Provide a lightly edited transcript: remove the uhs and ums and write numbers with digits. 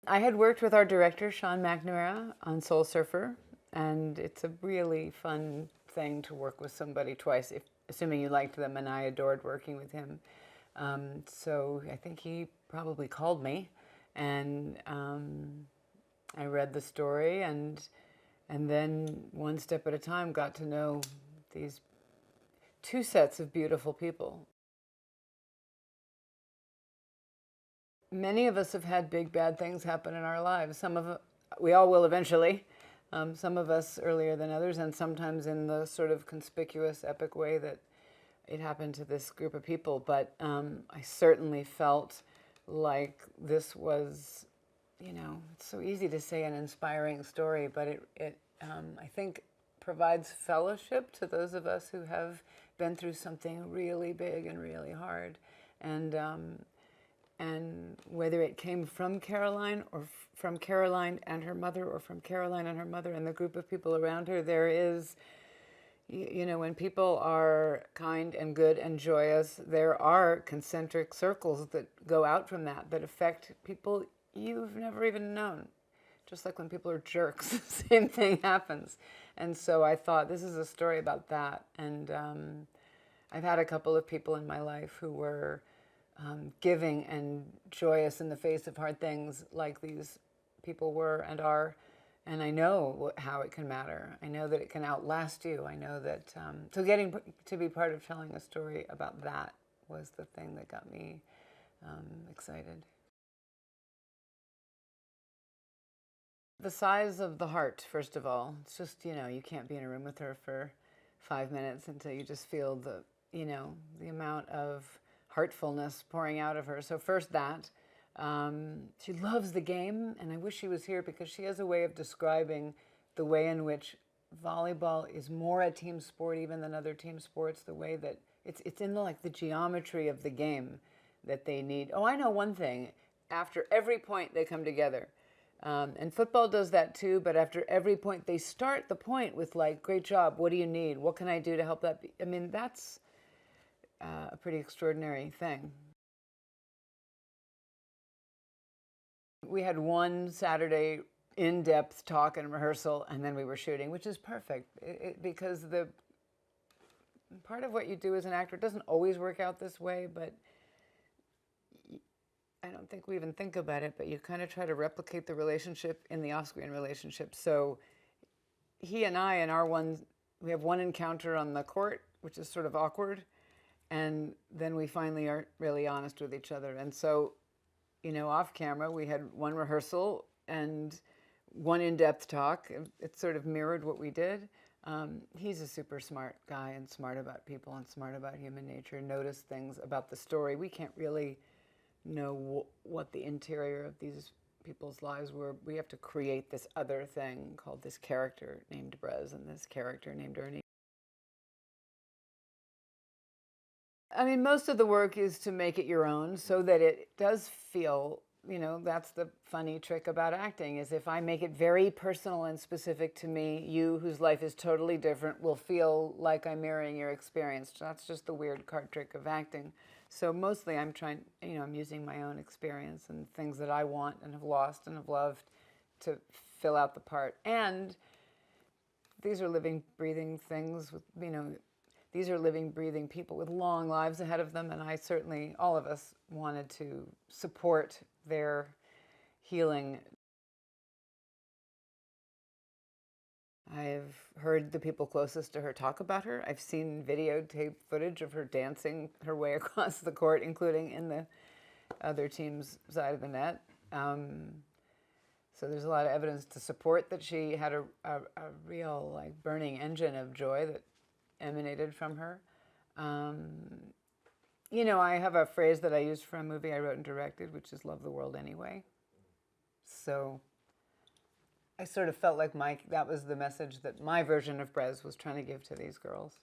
I had worked with our director, Sean McNamara, on Soul Surfer, and it's a really fun thing to work with somebody twice, assuming you liked them, and I adored working with him. So I think he probably called me, and I read the story, and then one step at a time got to know these two sets of beautiful people. Many of us have had big bad things happen in our lives. We all will eventually. Some of us earlier than others, and sometimes in the sort of conspicuous, epic way that it happened to this group of people. But I certainly felt like this was, it's so easy to say an inspiring story, but it I think provides fellowship to those of us who have been through something really big and really hard. And whether it came from Caroline or from Caroline and her mother, or from Caroline and her mother and the group of people around her, there is, when people are kind and good and joyous, there are concentric circles that go out from that affect people you've never even known. Just like when people are jerks, the same thing happens. And so I thought, this is a story about that. And I've had a couple of people in my life who were giving and joyous in the face of hard things, like these people were and are. And I know how it can matter. I know that it can outlast you. I know that, so getting to be part of telling a story about that was the thing that got me excited. The size of the heart, first of all. It's just, you can't be in a room with her for 5 minutes until you just feel the amount of heartfulness pouring out of her. So first that. She loves the game, and I wish she was here because she has a way of describing the way in which volleyball is more a team sport even than other team sports, the way that it's in the geometry of the game that they need. Oh, I know one thing. After every point, they come together. And football does that too, but after every point, they start the point with great job, what do you need? What can I do to help that be? I mean, that's a pretty extraordinary thing. We had one Saturday in-depth talk and rehearsal, and then we were shooting, which is perfect because the part of what you do as an actor doesn't always work out this way, but I don't think we even think about it, but you kind of try to replicate the relationship in the off-screen relationship. So he and I, we have one encounter on the court, which is sort of awkward, and then we finally are really honest with each other. And so, off camera, we had one rehearsal and one in-depth talk. It sort of mirrored what we did. He's a super smart guy and smart about people and smart about human nature, noticed things about the story. We can't really know what the interior of these people's lives were. We have to create this other thing called this character named Brez and this character named Ernie. I mean, most of the work is to make it your own so that it does feel, that's the funny trick about acting, is if I make it very personal and specific to me, you, whose life is totally different, will feel like I'm mirroring your experience. That's just the weird card trick of acting. So mostly I'm trying, I'm using my own experience and things that I want and have lost and have loved to fill out the part. And these are living, breathing things with, these are living, breathing people with long lives ahead of them, and I certainly, all of us, wanted to support their healing. I've heard the people closest to her talk about her. I've seen videotape footage of her dancing her way across the court, including in the other team's side of the net. So there's a lot of evidence to support that she had a real burning engine of joy that emanated from her. I have a phrase that I used for a movie I wrote and directed, which is love the world anyway. So I sort of felt like that was the message that my version of Brez was trying to give to these girls.